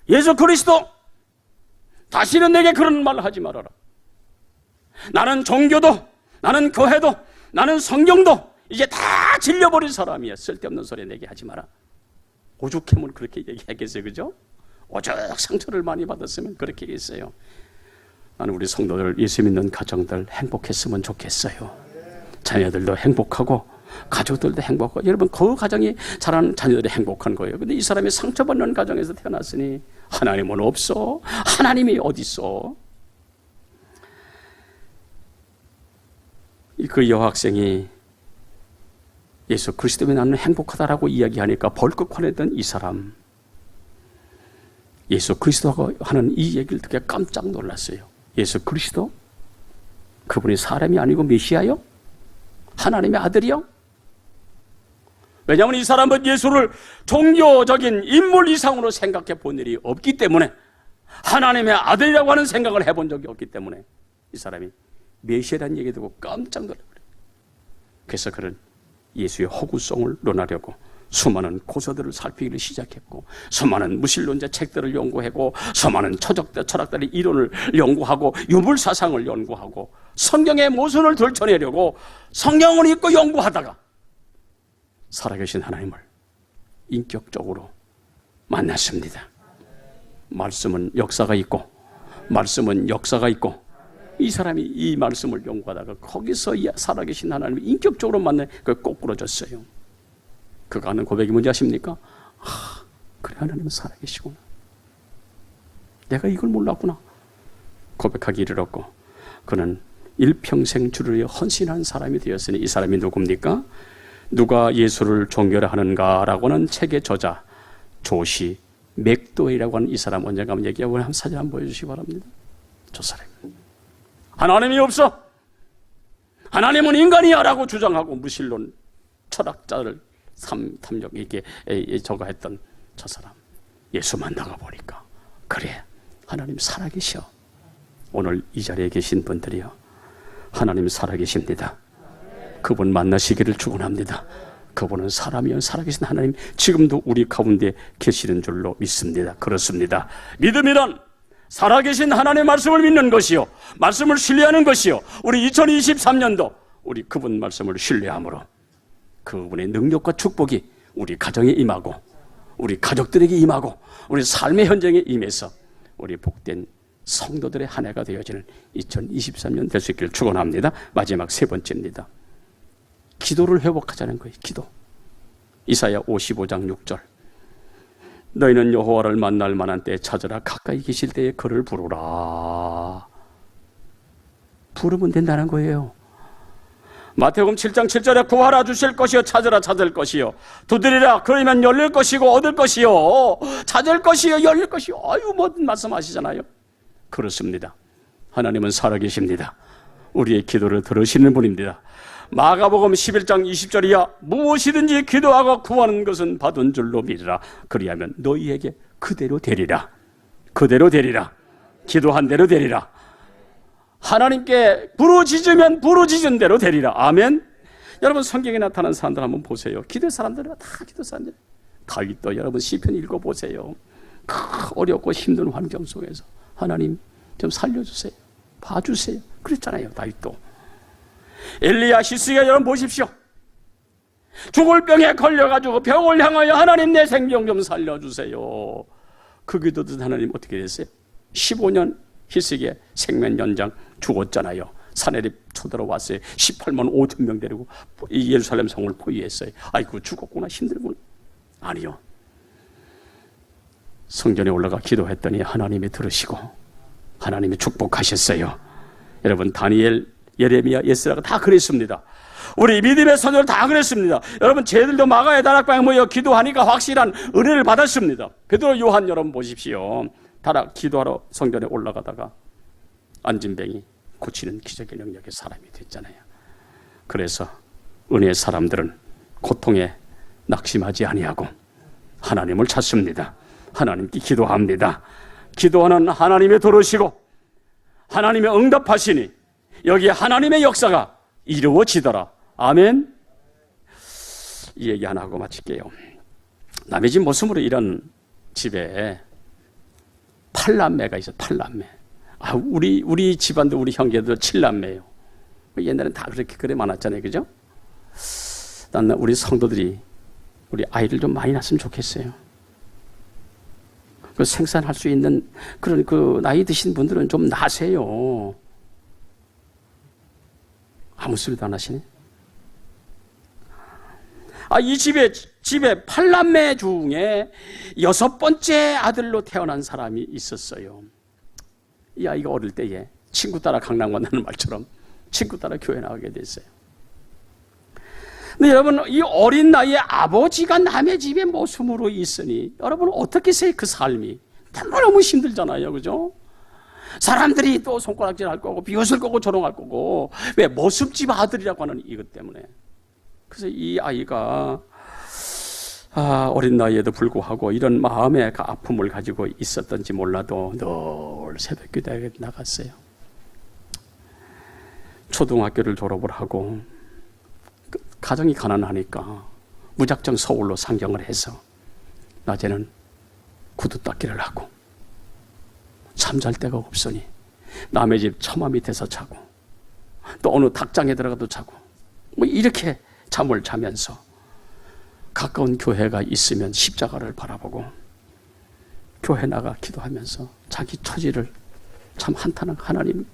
예수 그리스도, 다시는 내게 그런 말을 하지 말아라. 나는 종교도, 나는 교회도, 나는 성경도 이제 다 질려버린 사람이야. 쓸데없는 소리 내게 하지 마라. 오죽하면 그렇게 얘기하겠어요, 그죠? 오죽 상처를 많이 받았으면 그렇게 얘기했어요. 나는 우리 성도들, 예수 믿는 가정들 행복했으면 좋겠어요. 자녀들도 행복하고 가족들도 행복하고. 여러분, 그 가정이 자라는 자녀들이 행복한 거예요. 근데 이 사람이 상처받는 가정에서 태어났으니 하나님은 없어. 하나님이 어디 있어? 그 여학생이 예수 그리스도에 나는 행복하다라고 이야기하니까 벌컥 화내던 이 사람, 예수 그리스도가 하는 이 얘기를 듣고 깜짝 놀랐어요. 예수 그리스도? 그분이 사람이 아니고 메시아요? 하나님의 아들이요? 왜냐하면 이 사람은 예수를 종교적인 인물 이상으로 생각해 본 일이 없기 때문에, 하나님의 아들이라고 하는 생각을 해본 적이 없기 때문에 이 사람이 메시아라는 얘기 듣고 깜짝 놀라버려요. 그래서 그는 예수의 허구성을 논하려고 수많은 고서들을 살피기를 시작했고, 수많은 무신론자 책들을 연구하고, 수많은 철학자들의 이론을 연구하고, 유물사상을 연구하고, 성경의 모순을 들춰내려고 성경을 읽고 연구하다가 살아계신 하나님을 인격적으로 만났습니다. 말씀은 역사가 있고, 말씀은 역사가 있고, 이 사람이 이 말씀을 연구하다가 거기서 살아계신 하나님을 인격적으로 만나 거꾸로졌어요. 그가 하는 고백이 뭔지 아십니까? 그래, 하나님은 살아계시구나. 내가 이걸 몰랐구나. 고백하기 이르렀고, 그는 일평생 주를 위해 헌신한 사람이 되었으니, 이 사람이 누굽니까? 누가 예수를 종교라 하는가? 라고 하는 책의 저자 조시 맥도웰이라고 하는 이 사람, 언젠가 한번 얘기하고 한 사진 한번 보여주시기 바랍니다. 저 사람, 하나님이 없어, 하나님은 인간이야 라고 주장하고 무신론 철학자를 탐욕 이게 저거 했던 저 사람, 예수 만나가 보니까 그래, 하나님 살아계셔. 오늘 이 자리에 계신 분들이요, 하나님 살아계십니다. 그분 만나시기를 축원합니다. 그분은 사람이요 살아계신 하나님, 지금도 우리 가운데 계시는 줄로 믿습니다. 그렇습니다. 믿음이란 살아계신 하나님의 말씀을 믿는 것이요, 말씀을 신뢰하는 것이요, 우리 2023년도 우리 그분 말씀을 신뢰함으로 그분의 능력과 축복이 우리 가정에 임하고, 우리 가족들에게 임하고, 우리 삶의 현장에 임해서 우리 복된 성도들의 한 해가 되어지는 2023년 될 수 있기를 축원합니다. 마지막 세 번째입니다. 기도를 회복하자는 거예요. 기도. 이사야 55장 6절. 너희는 여호와를 만날 만한 때에 찾으라. 가까이 계실 때에 그를 부르라. 부르면 된다는 거예요. 마태복음 7장 7절에 구하라 주실 것이요, 찾으라 찾을 것이요, 두드리라 그러면 열릴 것이고 얻을 것이요, 찾을 것이요, 열릴 것이요. 뭐든 말씀하시잖아요. 그렇습니다. 하나님은 살아계십니다. 우리의 기도를 들으시는 분입니다. 마가복음 11장 20절이야 무엇이든지 기도하고 구하는 것은 받은 줄로 믿으라. 그리하면 너희에게 그대로 되리라. 그대로 되리라. 기도한 대로 되리라. 하나님께 부르짖으면 부르짖은 대로 되리라. 아멘. 여러분, 성경에 나타난 사람들 한번 보세요. 기도 사람들은 다 기도 사람들. 다윗도 여러분 시편 읽어보세요. 어렵고 힘든 환경 속에서 하나님 좀 살려주세요, 봐주세요, 그랬잖아요. 다윗도. 엘리야, 히스기야 여러분 보십시오. 죽을 병에 걸려가지고 병을 향하여 하나님 내 생명 좀 살려주세요. 그 기도 듣는 하나님 어떻게 됐어요? 15년 히스기야 생명 연장 죽었잖아요. 사내립 쳐들어 왔어요. 18만 5천 명 데리고 예루살렘 성을 포위했어요. 아이고 죽었구나, 힘들구나. 아니요. 성전에 올라가 기도했더니 하나님이 들으시고 하나님이 축복하셨어요. 여러분, 다니엘, 예레미야, 예스라가 다 그랬습니다. 우리 믿음의 선조들 다 그랬습니다. 여러분 쟤들도 마가의 다락방에 모여 기도하니까 확실한 은혜를 받았습니다. 베드로, 요한 여러분 보십시오. 다락 기도하러 성전에 올라가다가 안진뱅이 고치는 기적의 능력의 사람이 됐잖아요. 그래서 은혜의 사람들은 고통에 낙심하지 아니하고 하나님을 찾습니다. 하나님께 기도합니다. 기도하는 하나님의 도르시고 하나님의 응답하시니 여기에 하나님의 역사가 이루어지더라. 아멘. 이 얘기 하나 하고 마칠게요. 남의 집 모습으로 이런 집에 8남매가 있어요. 8남매. 우리 집안도 우리 형제들 7남매예요. 옛날엔 다 그렇게 그래 많았잖아요. 그죠? 난 우리 성도들이 우리 아이를 좀 많이 낳았으면 좋겠어요. 그 생산할 수 있는 그런 그 나이 드신 분들은 좀 나세요. 아무 소리도 안 하시네. 이 집에 8남매 중에 6번째 아들로 태어난 사람이 있었어요. 이 아이가 어릴 때에 친구 따라 강남 간다는 말처럼 친구 따라 교회 나가게 됐어요. 근데 여러분, 이 어린 나이에 아버지가 남의 집에 모습으로 있으니 여러분 어떻게 세요? 그 삶이 너무 힘들잖아요. 그죠? 사람들이 또 손가락질 할 거고 비웃을 거고 조롱할 거고. 왜? 모습집 아들이라고 하는 이것 때문에. 그래서 이 아이가 어린 나이에도 불구하고 이런 마음의 아픔을 가지고 있었던지 몰라도 늘 새벽 기도에 나갔어요. 초등학교를 졸업을 하고 가정이 가난하니까 무작정 서울로 상경을 해서 낮에는 구두 닦기를 하고 잠잘 데가 없으니 남의 집 처마 밑에서 자고 또 어느 닭장에 들어가도 자고 이렇게 잠을 자면서 가까운 교회가 있으면 십자가를 바라보고 교회 나가 기도하면서 자기 처지를 참 한탄한 하나님,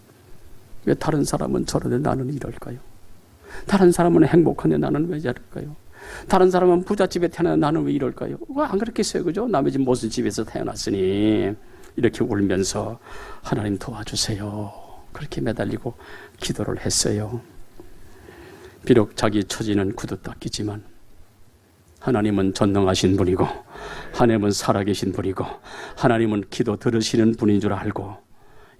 왜 다른 사람은 저러는데 나는 이럴까요? 다른 사람은 행복한데 나는 왜 저럴까요? 다른 사람은 부잣집에 태어나는 나는 왜 이럴까요? 안 그렇겠어요, 그죠? 남의 집 모순집에서 태어났으니 이렇게 울면서 하나님 도와주세요. 그렇게 매달리고 기도를 했어요. 비록 자기 처지는 구두 닦이지만 하나님은 전능하신 분이고 하나님은 살아계신 분이고 하나님은 기도 들으시는 분인 줄 알고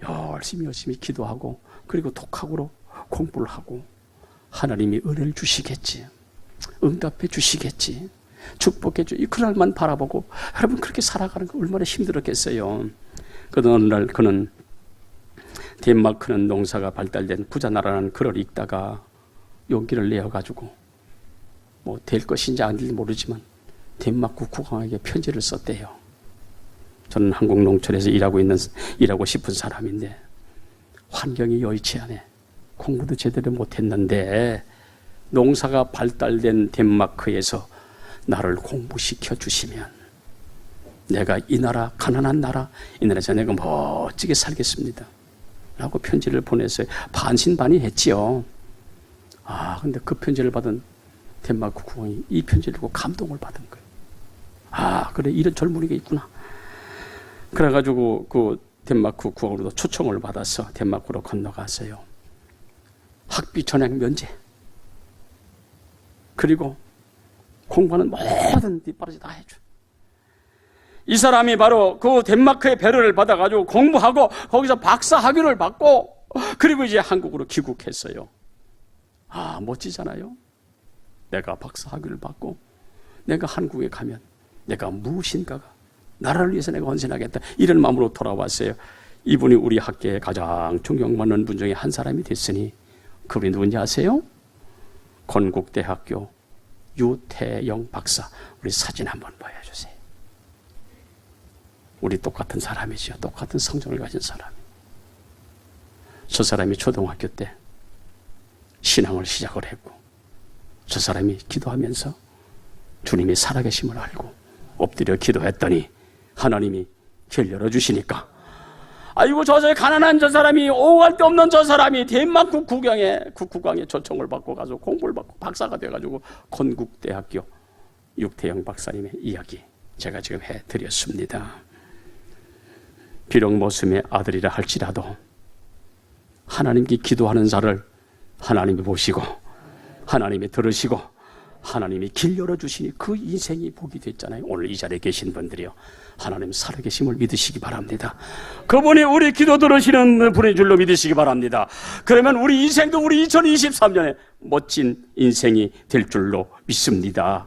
열심히 기도하고 그리고 독학으로 공부를 하고 하나님이 은혜를 주시겠지, 응답해 주시겠지, 축복해 주시겠지, 그날만 바라보고 여러분 그렇게 살아가는 거 얼마나 힘들었겠어요. 그러던 어느 날 그는 덴마크는 농사가 발달된 부자 나라라는 글을 읽다가 용기를 내어가지고 뭐 될 것인지 안 될지 모르지만 덴마크 국왕에게 편지를 썼대요. 저는 한국 농촌에서 일하고 싶은 사람인데 환경이 여의치 않아. 공부도 제대로 못했는데 농사가 발달된 덴마크에서 나를 공부시켜 주시면 내가 이 나라, 가난한 나라, 이 나라에서 내가 멋지게 살겠습니다 라고 편지를 보냈어요. 반신반의했지요. 근데 그 편지를 받은 덴마크 국왕이 이 편지를 읽고 감동을 받은 거예요. 그래, 이런 젊은이가 있구나. 그래가지고 그 덴마크 국왕으로도 초청을 받아서 덴마크로 건너갔어요. 학비 전액 면제, 그리고 공부하는 모든 뒷바라지 다 해줘. 이 사람이 바로 그 덴마크의 배려를 받아가지고 공부하고 거기서 박사 학위를 받고 그리고 이제 한국으로 귀국했어요. 멋지잖아요. 내가 박사 학위를 받고 내가 한국에 가면 내가 무엇인가가 나라를 위해서 내가 헌신하겠다, 이런 마음으로 돌아왔어요. 이분이 우리 학계에 가장 존경받는 분 중에 한 사람이 됐으니 그분이 누군지 아세요? 건국대학교 유태영 박사. 우리 사진 한번 보여주세요. 우리 똑같은 사람이죠. 똑같은 성정을 가진 사람. 저 사람이 초등학교 때 신앙을 시작을 했고 저 사람이 기도하면서 주님이 살아계심을 알고 엎드려 기도했더니 하나님이 길 열어주시니까 아이고 저 가난한 저 사람이 오갈 데 없는 저 사람이 덴마크 국왕의 초청을 받고 가서 공부를 받고 박사가 돼가지고 건국대학교 육태영 박사님의 이야기 제가 지금 해드렸습니다. 비록 모습의 아들이라 할지라도 하나님께 기도하는 자를 하나님이 보시고 하나님이 들으시고 하나님이 길 열어주시니 그 인생이 복이 됐잖아요. 오늘 이 자리에 계신 분들이요, 하나님 살아계심을 믿으시기 바랍니다. 그분이 우리 기도 들으시는 분인 줄로 믿으시기 바랍니다. 그러면 우리 인생도 우리 2023년에 멋진 인생이 될 줄로 믿습니다.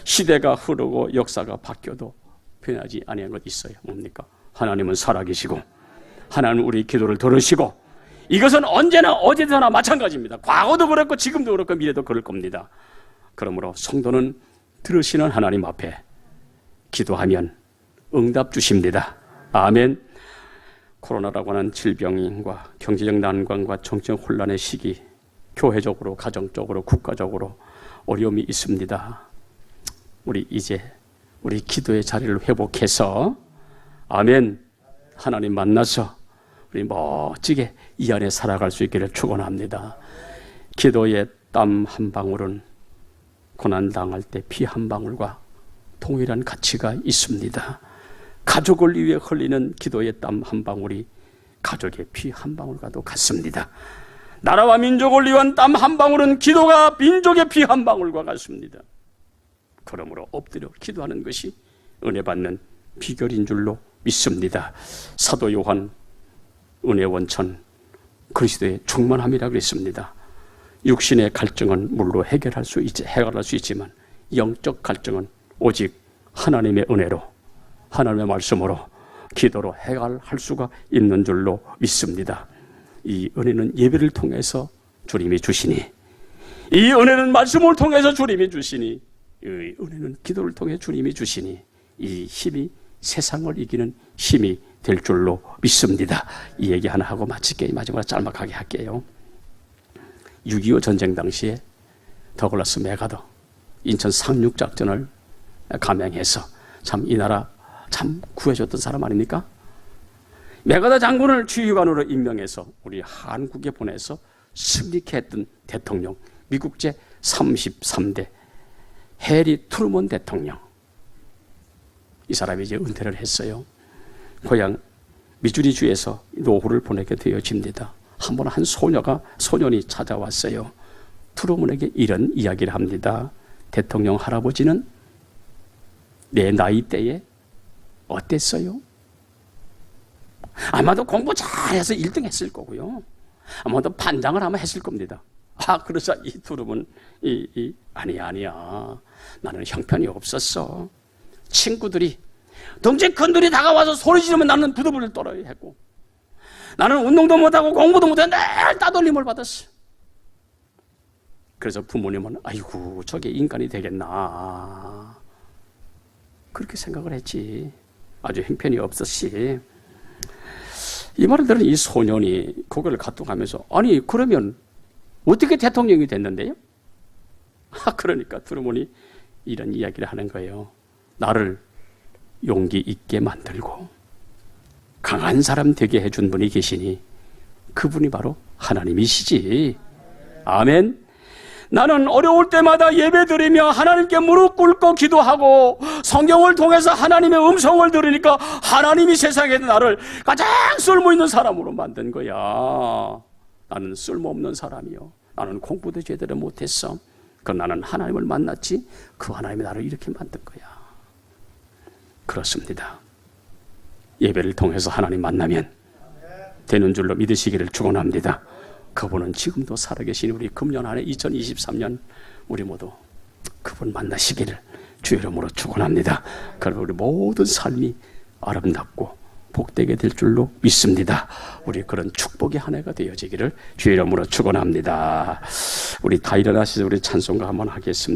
시대가 흐르고 역사가 바뀌어도 변하지 아니한 것 있어요. 뭡니까? 하나님은 살아계시고 하나님은 우리 기도를 들으시고, 이것은 언제나 어디서나 마찬가지입니다. 과거도 그렇고 지금도 그렇고 미래도 그럴 겁니다. 그러므로 성도는 들으시는 하나님 앞에 기도하면 응답 주십니다. 아멘. 코로나라고 하는 질병과 경제적 난관과 정치적 혼란의 시기, 교회적으로, 가정적으로, 국가적으로 어려움이 있습니다. 우리 이제 우리 기도의 자리를 회복해서, 아멘, 하나님 만나서 우리 멋지게 이 안에 살아갈 수 있기를 축원합니다. 기도의 땀 한 방울은 고난당할 때 피 한 방울과 동일한 가치가 있습니다. 가족을 위해 흘리는 기도의 땀 한 방울이 가족의 피 한 방울과도 같습니다. 나라와 민족을 위한 땀 한 방울은 기도가 민족의 피 한 방울과 같습니다. 그러므로 엎드려 기도하는 것이 은혜 받는 비결인 줄로 믿습니다. 사도 요한 은혜 원천 그리스도의 충만함이라 그랬습니다. 육신의 갈증은 물로 해결할 수 있지만 영적 갈증은 오직 하나님의 은혜로, 하나님의 말씀으로, 기도로 해결할 수가 있는 줄로 믿습니다. 이 은혜는 예배를 통해서 주님이 주시니, 이 은혜는 말씀을 통해서 주님이 주시니, 이 은혜는 기도를 통해 주님이 주시니, 이 힘이 세상을 이기는 힘이 될 줄로 믿습니다. 이 얘기 하나 하고 마칠게요. 마지막으로 짤막하게 할게요. 6.25 전쟁 당시에 더글라스 메가더 인천 상륙작전을 감행해서 참 이 나라 참 구해줬던 사람 아닙니까? 메가더 장군을 주의관으로 임명해서 우리 한국에 보내서 승리케 했던 대통령, 미국 제 33대 해리 트루먼 대통령. 이 사람이 이제 은퇴를 했어요. 고향 미주리주에서 노후를 보내게 되어집니다. 한 번 한 소년이 찾아왔어요. 트루먼에게 이런 이야기를 합니다. 대통령 할아버지는 내 나이 때에 어땠어요? 아마도 공부 잘해서 1등 했을 거고요. 아마도 반장을 아마 했을 겁니다. 그러자 이 트루먼 아니야. 나는 형편이 없었어. 친구들이 동생 큰들이 다가와서 소리 지르면 나는 부들부들 떨어야 했고, 나는 운동도 못하고 공부도 못해 늘 따돌림을 받았어. 그래서 부모님은 아이고 저게 인간이 되겠나 그렇게 생각을 했지. 아주 형편이 없었지. 이 말을 들은 이 소년이 고개를 가뚱하면서 아니 그러면 어떻게 대통령이 됐는데요? 그러니까 트루먼이 이런 이야기를 하는 거예요. 나를 용기 있게 만들고 강한 사람 되게 해준 분이 계시니 그분이 바로 하나님이시지. 아멘. 나는 어려울 때마다 예배드리며 하나님께 무릎 꿇고 기도하고 성경을 통해서 하나님의 음성을 들으니까 하나님이 세상에 나를 가장 쓸모있는 사람으로 만든 거야. 나는 쓸모없는 사람이요, 나는 공부도 제대로 못했어. 나는 하나님을 만났지 그 하나님이 나를 이렇게 만든 거야. 그렇습니다. 예배를 통해서 하나님 만나면 되는 줄로 믿으시기를 축원합니다. 그분은 지금도 살아계신 우리 금년 안에 2023년 우리 모두 그분 만나시기를 주의 이름으로 축원합니다. 그리고 우리 모든 삶이 아름답고 복되게 될 줄로 믿습니다. 우리 그런 축복의 한 해가 되어지기를 주의 이름으로 축원합니다. 우리 다 일어나시죠. 우리 찬송가 한번 하겠습니다.